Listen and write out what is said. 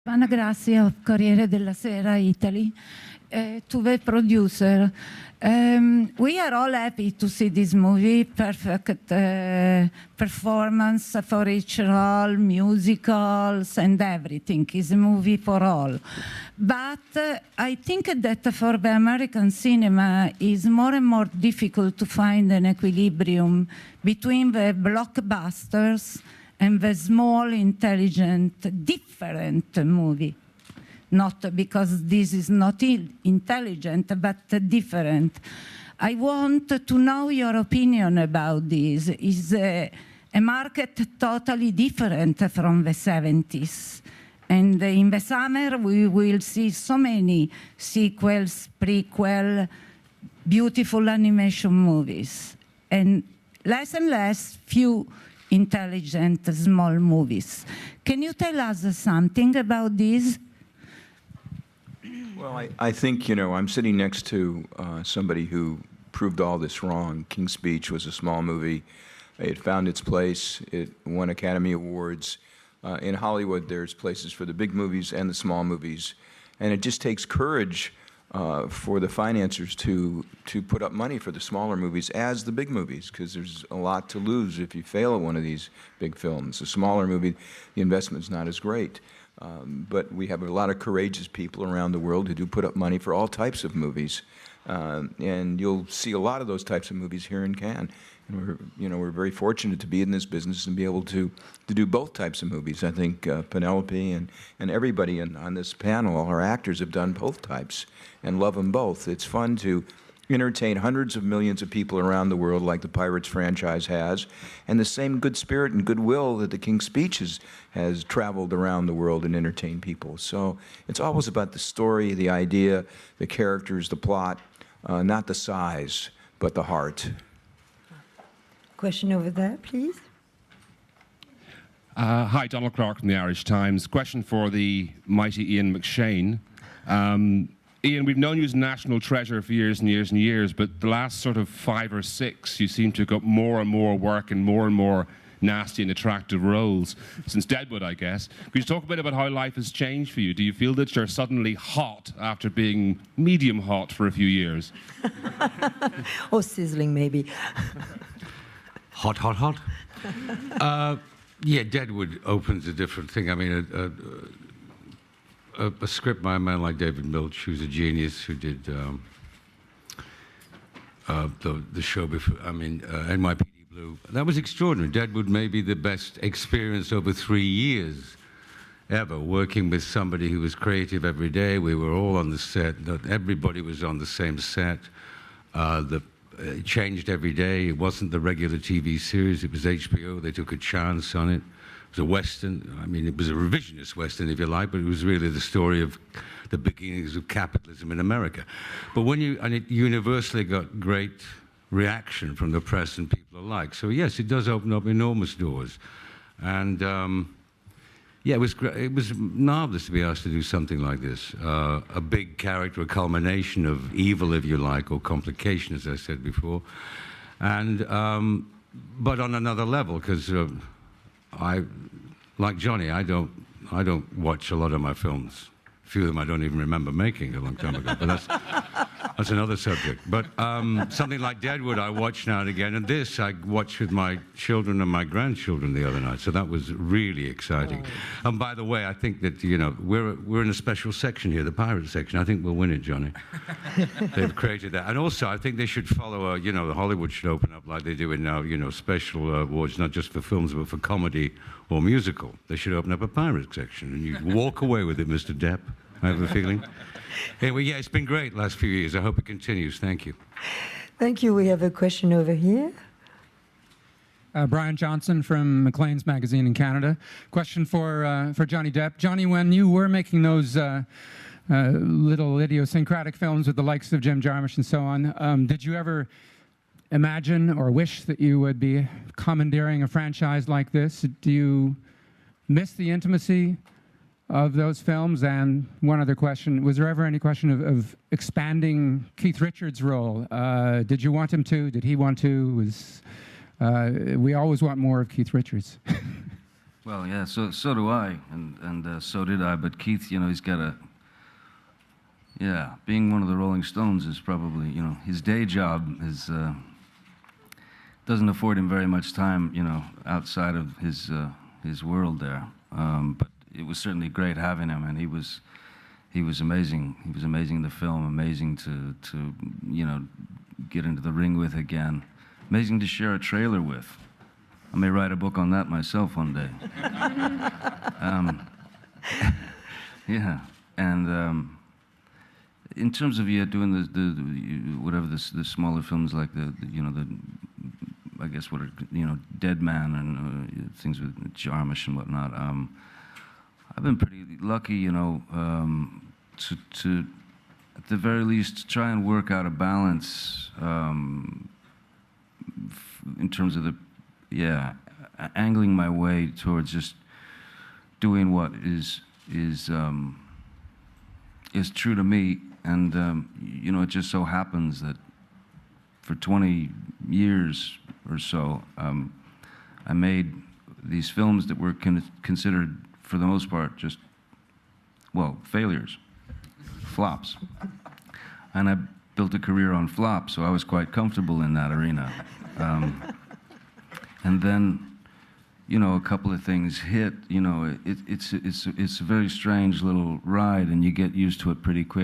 Panagrazia of Corriere della Sera, Italy, to the producer. We are all happy to see this movie, perfect performance for each role, musicals and everything. It's a movie for all. But I think that for the American cinema it's more and more difficult to find an equilibrium between the blockbusters and the small, intelligent, different movie. Not because this is not intelligent, but different. I want to know your opinion about this. Is a market totally different from the 70s? And in the summer, we will see so many sequels, prequel, beautiful animation movies, and less few intelligent small movies. Can you tell us something about this? Well, I think, you know, I'm sitting next to somebody who proved all this wrong. King's Speech was a small movie. It found its place. It won Academy Awards. In Hollywood, there's places for the big movies and the small movies. And it just takes courage for the financiers to put up money for the smaller movies as the big movies, because there's a lot to lose if you fail at one of these big films. A smaller movie, the investment's not as great. But we have a lot of courageous people around the world who do put up money for all types of movies. And you'll see a lot of those types of movies here in Cannes. And we're very fortunate to be in this business and be able to do both types of movies. I think Penelope and everybody on this panel, all our actors, have done both types and love them both. It's fun to entertain hundreds of millions of people around the world like the Pirates franchise has, and the same good spirit and goodwill that the King's Speech has traveled around the world and entertained people. So it's always about the story, the idea, the characters, the plot, not the size, but the heart. Question over there, please. Hi, Donald Clark from the Irish Times. Question for the mighty Ian McShane. Ian, we've known you as a national treasure for years and years and years, but the last sort of 5 or 6, you seem to have got more and more work and more nasty and attractive roles, since Deadwood, I guess. Could you talk a bit about how life has changed for you? Do you feel that you're suddenly hot after being medium hot for a few years? Or sizzling, maybe. Hot. Yeah, Deadwood opens a different thing. I mean, a script by a man like David Milch, who's a genius, who did the show before, NYPD Blue. That was extraordinary. Deadwood may be the best experience over 3 years ever, working with somebody who was creative every day. We were all on the set. Everybody was on the same set. It changed every day. It wasn't the regular TV series. It was HBO. They took a chance on it. It was a Western. I mean, it was a revisionist Western, if you like, but it was really the story of the beginnings of capitalism in America. But and it universally got great reaction from the press and people alike. So yes, it does open up enormous doors. And yeah, it was great. It was marvelous to be asked to do something like this. A big character, a culmination of evil, if you like, or complication, as I said before. And, but on another level, because like Johnny, I don't watch a lot of my films. A few of them I don't even remember making a long time ago, but that's another subject. But something like Deadwood I watch now and again, and this I watched with my children and my grandchildren the other night, so that was really exciting. Oh. And by the way, I think that, you know, we're in a special section here, the pirate section. I think we'll win it, Johnny. They've created that. And also, I think they should follow, you know, Hollywood should open up like they do in now, you know, special awards, not just for films, but for comedy or musical. They should open up a pirate section, and you walk away with it, Mr. Depp, I have a feeling. Anyway, yeah, it's been great last few years. I hope it continues. Thank you. Thank you. We have a question over here. Brian Johnson from Maclean's magazine in Canada. Question for Johnny Depp. Johnny, when you were making those little idiosyncratic films with the likes of Jim Jarmusch and so on, did you ever imagine or wish that you would be commandeering a franchise like this? Do you miss the intimacy of those films? And one other question, was there ever any question of expanding Keith Richards' role? Did you want him to? Did he want to? We always want more of Keith Richards. Well, yeah, so do I, and so did I. But Keith, you know, he's got a, yeah, being one of the Rolling Stones is probably, you know, his day job is doesn't afford him very much time, you know, outside of his world there. But it was certainly great having him, and he was amazing. He was amazing in the film, amazing to you know, get into the ring with again, amazing to share a trailer with. I may write a book on that myself one day. Yeah, and in terms of doing the whatever the smaller films like the you know, the, I guess what are, you know, Dead Man and things with Jarmusch and whatnot. I've been pretty lucky, you know, to at the very least try and work out a balance in terms of the, yeah, angling my way towards just doing what is true to me, and you know, it just so happens that for 20 years or so, I made these films that were considered, for the most part, just, well, failures, flops. And I built a career on flops, so I was quite comfortable in that arena. And then, you know, a couple of things hit. You know, it's a very strange little ride, and you get used to it pretty quick.